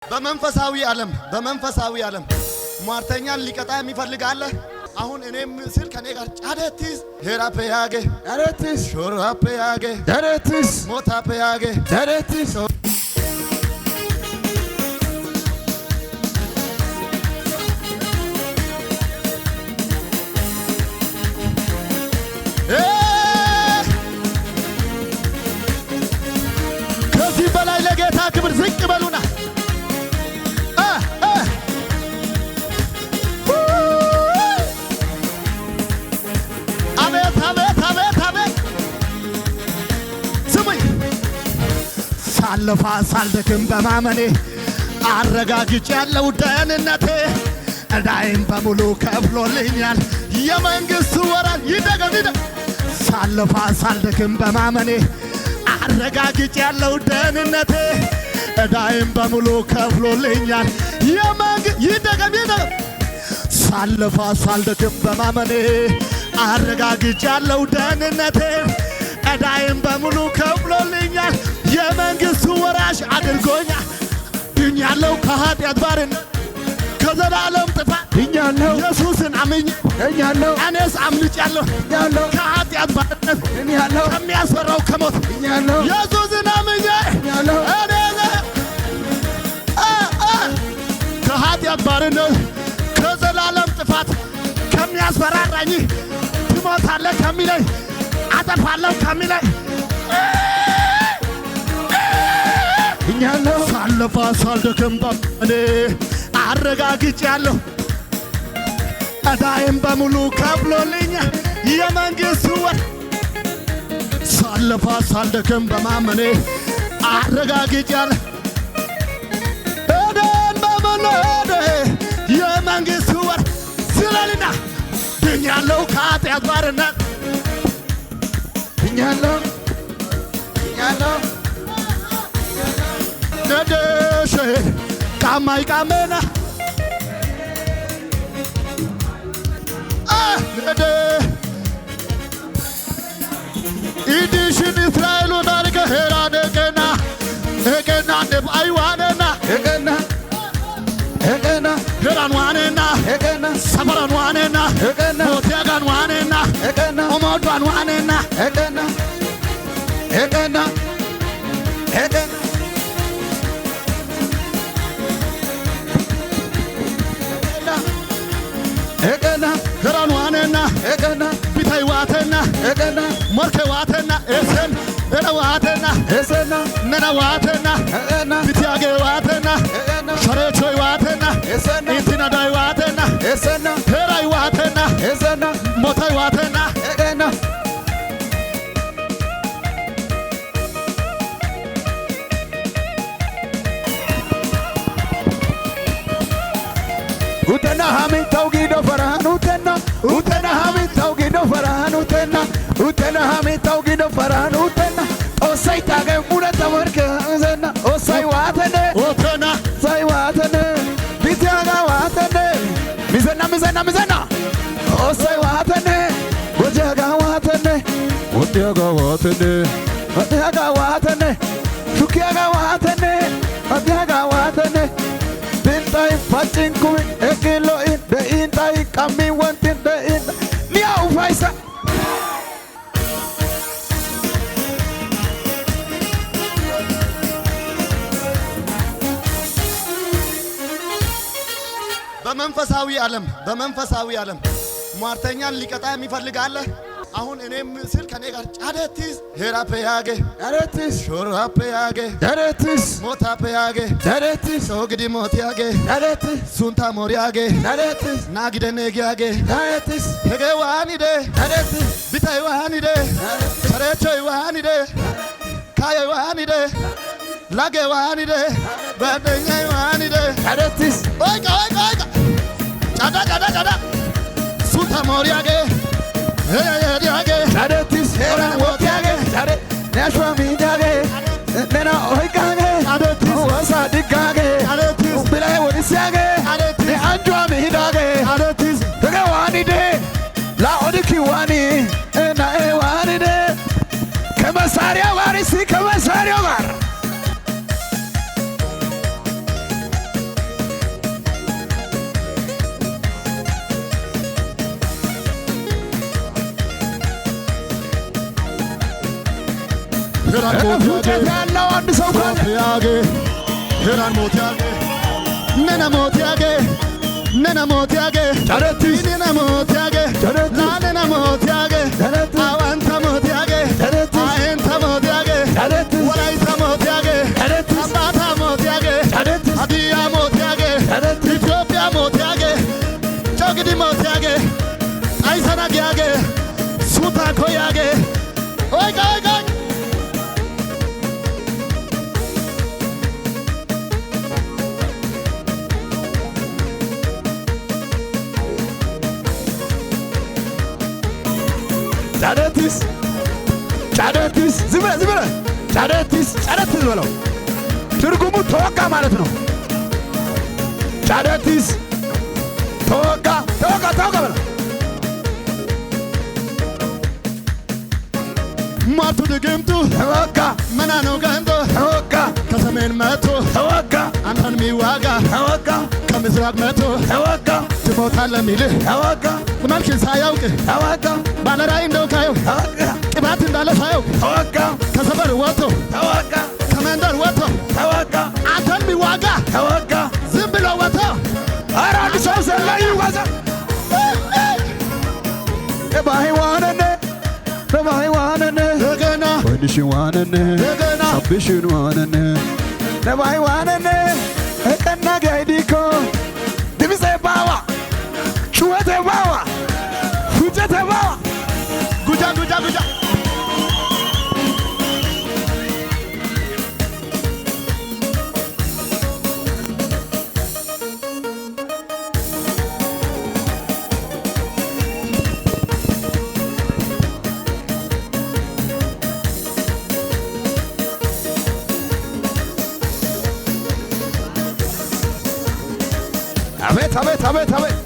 በመንፈሳዊ ዓለም ሟርተኛን ሊቀጣ የሚፈልጋለ አሁን እኔም ስል ከኔ ጋር ጫደትስ ሄራፔያጌ ዳረትስ ሾራፔያጌ ዳረትስ ሞታፔያጌ ዳረትስ ከዚህ በላይ ለጌታ ክብር ዝቅ በሉና ሳለፋ ሳልደክም በማመኔ አረጋግጬ ያለው ደህንነቴ ዕዳዬን በሙሉ ከፍሎልኛል የመንግሥቱ ወራሽ ይደገም ሳለፋ ሳልደክም በማመኔ አረጋግጬ ያለው ደህንነቴ ዕዳዬን በሙሉ ከፍሎልኛል ይደገም ሳለፋ ሳልደክም በማመኔ አረጋግጬ ያለው ደህንነቴ ዕዳዬን በሙሉ ከፍሎልኛል የመንግሥቱ ወራሽ አድርጎኛል ድኛለሁ ከኃጢአት ባርነት ከዘላለም ጥፋት ድኛለሁ ኢየሱስን አምኜ ድኛለሁ እኔስ አምልጫለሁ ድኛለሁ ከኃጢአት ባርነት ድኛለሁ ከሚያስፈራው ከሞት ድኛለሁ ኢየሱስን አምኜ ድኛለሁ እኔ ከኃጢአት ባርነት ከዘላለም ጥፋት ከሚያስፈራራኝ ትሞታለህ ከሚለኝ አጠፋለሁ ከሚለኝ ድኛለሁ ሳለፋ ሳልደክም በማመኔ አረጋግጬአለሁ ዕዳዬን በሙሉ ከፍሎልኛል የመንግሥቱ ወራሽ ሳለፋ ሳልደክም በማመኔ አረጋግጬአለሁ ዕዳዬን በሙሉ የመንግሥቱ ወራሽ ስለልና ድኛለሁ ከኃጢአት ባርነት ድኛለሁ ነደሽ ቃማይ ቃመና ነደ ኢዲሽን እስራኤል ወዳርገ ሄራ ደገና ነብአይዋነና ሄራን ዋነና ሰፈራን ዋነና ሞቴጋን ዋነና ኦሞዷን ዋነና ሄራን ዋነና ቢታይ ዋተና ሞርኬ ዋተና ኤሰን ነዋተና ነና ዋተና ቢትያጌ ዋተና ሸሬቾይ ዋተና ኢንቲናዳይ ዋተና ሄራይ ዋተና ሞታይ ዋተና utena hamin tawgido farahan utena hamin tawgido farahan utena hamin tawgido farahan utena osai tage mura tamarke zena osai watene otena sai watene bityaga watene mizena osai watene wajaga watene odyaga watene shukiyaga watene odyaga watene Dintai facin kuwi ekilo in de intai kami wantin de in nia ufaisa በመንፈሳዊ ዓለም ሟርተኛን ሊቀጣ የሚፈልጋለ አሁን እኔም ስል ከኔ ጋር ጫደትስ ሄራፔያጌ ዳረትስ ሾራፔያጌ ዳረትስ ሞታፔያጌ ዳረትስ ኦግዲ ሞቲያጌ ዳረትስ ሱንታ ሞሪያጌ ዳረትስ ናግደኔጊያጌ ዳረትስ ሄገዋኒዴ ዳረትስ ቢታይዋኒዴ ሸሬቾይዋኒዴ ካየዋኒዴ ላጌዋኒዴ ጓደኛይዋኒዴ ዳረትስ ኦይቃ ጫዳ ሱንታ ሞሪያጌ Daretis hera wotiage dare nashwa midage nena oikage daretis wasa dikage daretis bilay wonisiage ne anjwa midage daretis tege wani de la odiki wani na e wani de ከመሳሪያው ጋር እስቲ ከመሳሪያው ጋር ፉጨት ያለው አንድ ሰው ካለ ያጌ ሄራን ሞት ያጌ ነና ሞት ያጌ ነና ሞት ያጌ ዳረቲስ ነና ሞት ያጌ ላነና ሞት ያጌ አዋንታ ሞት ያጌ አይንታ ሞት ያጌ ወላይታ ሞት ያጌ አባታ ሞት ያጌ ሀዲያ ሞት ያጌ ኢትዮጵያ ሞት ያጌ ጮግዲ ሞት ያጌ አይሰናግ ያጌ ሱታኮ ያጌ ኦይጋ ኦይጋ ጫደቲስ ጫደቲስ ዝም ብለህ ጫደቲስ ጫደቲስ በለው። ትርጉሙ ተወጋ ማለት ነው። ጫደቲስ ተወጋ ተወጋ ተወጋ በለው። ማቱ ድግምቱ ተወጋ መና ነው ገንጦ ተወጋ ከሰሜን መቶ ተወጋ አንተን ሚዋጋ ተወጋ ከምስራቅ መቶ ተወጋ ትሞታለህ ሚልህ ተወጋ መልክን ሳያውቅ ተወጋ ባለራዕይ እንደው ካየው ተወጋ ቅባት እንዳለ ሳያውቅ ተወጋ ከሰፈር ወጥቶ ተወጋ ከመንደር ወጥቶ ተወጋ አንተን ሚዋጋ ተወጋ ዝም ብሎ ወጥቶ ኧረ አንድ ሰው ሰላይ ይዋዛ ባይዋነነ በባይዋነነ እንደገና ወንሽዋነነ እንደገና ሰብሽዋነነ ለባይዋነነ እቀና ጋይዲኮ ድምፄ ባዋ ጩኸቴ ባዋ ፉጨቴ ባዋ ጉጃ ጉጃ ጉጃ አቤት አቤት አቤት አቤት